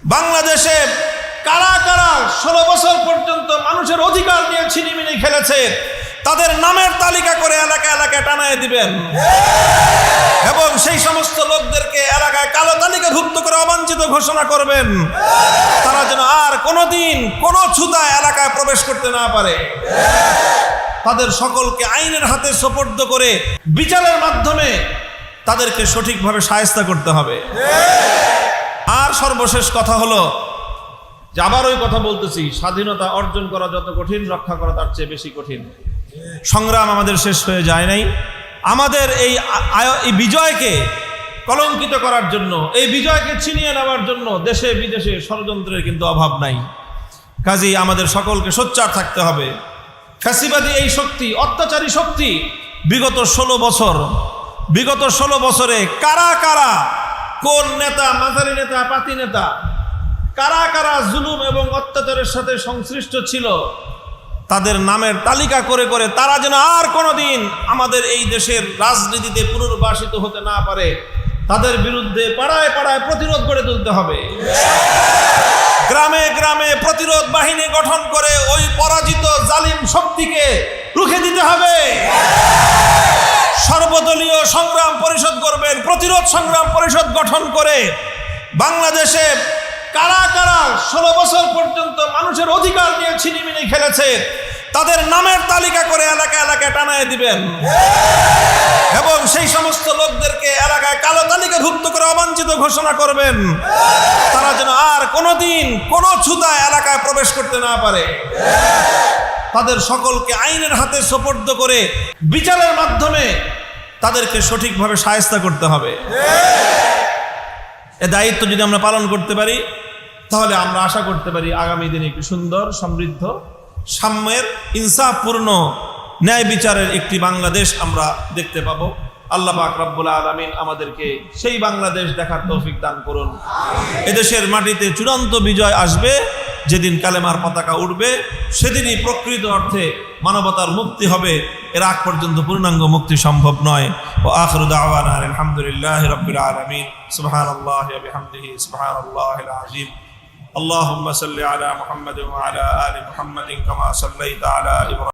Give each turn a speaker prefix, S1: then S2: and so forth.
S1: বাংলাদেশে কারা কারা 16 বছর পর্যন্ত মানুষের অধিকার নিয়ে ছিনিমিনি খেলেছে তাদের নামের তালিকা করে এলাকায় এলাকায় টানায় দিবেন এবং সেই সমস্ত লোকদেরকে এলাকায় কালো তালিকাভুক্ত করে অবাঞ্ছিত ঘোষণা করবেন, তারা যেন আর কোনোদিন কোনো ছুতা এলাকায় প্রবেশ করতে না পারে। তাদের সকলকে আইনের হাতে সোপর্দ করে বিচারের মাধ্যমে তাদেরকে সঠিকভাবে শায়েস্তা করতে হবে। আর সর্বশেষ কথা হলো যে আবার ওই কথা বলতেছি, স্বাধীনতা অর্জন করা যত কঠিন, রক্ষা করা তার চেয়ে বেশি কঠিন। সংগ্রাম আমাদের শেষ হয়ে যায় নাই। আমাদের এই বিজয়কে কলঙ্কিত করার জন্য, এই বিজয়কে ছিনিয়ে নেওয়ার জন্য দেশে বিদেশে ষড়যন্ত্রের কিন্তু অভাব নাই। কাজেই আমাদের সকলকে সোচ্চার থাকতে হবে। ফ্যাসিবাদী এই শক্তি, অত্যাচারী শক্তি বিগত 16 বছরে কারা কারা, কোন নেতা, মাঝারি নেতা, পাতি নেতা, কারা কারা জুলুম এবং অত্যাচারের সাথে সংশ্লিষ্ট ছিল তাদের নামের তালিকা করে করে তারা যেন আর কোনোদিন আমাদের এই দেশের রাজনীতিতে পুনর্বাসিত হতে না পারে, তাদের বিরুদ্ধে পাড়ায় পাড়ায় প্রতিরোধ গড়ে তুলতে হবে। গ্রামে গ্রামে প্রতিরোধ বাহিনী গঠন করে ওই পরাজিত জালিম শক্তিকে রুখে দিতে হবে। সর্বদলীয় সংগ্রাম পরিষদ করবেন, প্রতিরোধ সংগ্রাম পরিষদ গঠন করে বাংলাদেশে কারা কারা 16 বছর পর্যন্ত মানুষের অধিকার নিয়ে ছিনিমিনি খেলেছে তাদের নামের তালিকা করে এলাকায় এলাকায় টানায় দিবেন এবং সেই সমস্ত লোকদেরকে এলাকায় কালো তালিকাভুক্ত করে অবাঞ্ছিত ঘোষণা করবেন, তারা যেন আর কোনোদিন কোনো ছুতা এলাকায় প্রবেশ করতে না পারে। তাদের সকলকে আইনের হাতে সোপর্দ করে বিচারের মাধ্যমে তাদেরকে সঠিকভাবে শায়েস্তা করতে হবে। এ দায়িত্ব যদি আমরা পালন করতে পারি তাহলে আমরা আশা করতে পারি আগামী দিনে একটি সুন্দর, সমৃদ্ধ, সাম্যের, ইনসাফপূর্ণ, ন্যায় বিচারের একটি বাংলাদেশ আমরা দেখতে পাবো। আল্লাহ পাক রব্বুল আলামিন আমাদেরকে সেই বাংলাদেশ দেখার তৌফিক দান করুন। এদেশের মাটিতে চূড়ান্ত বিজয় আসবে যেদিন কালেমার পতাকা উঠবে, সেদিনই প্রকৃত অর্থে মানবতার মুক্তি হবে। এর আগ পর্যন্ত পূর্ণাঙ্গ মুক্তি সম্ভব নয়। ও আখিরু দাওয়ানা আলহামদুলিল্লাহি রাব্বিল আলামিন। সুবহানাল্লাহি ওয়া বিহামদিহি, সুবহানাল্লাহিল আযীম। اللهم صل على محمد وعلى آل محمد كما صليت على إبراهيم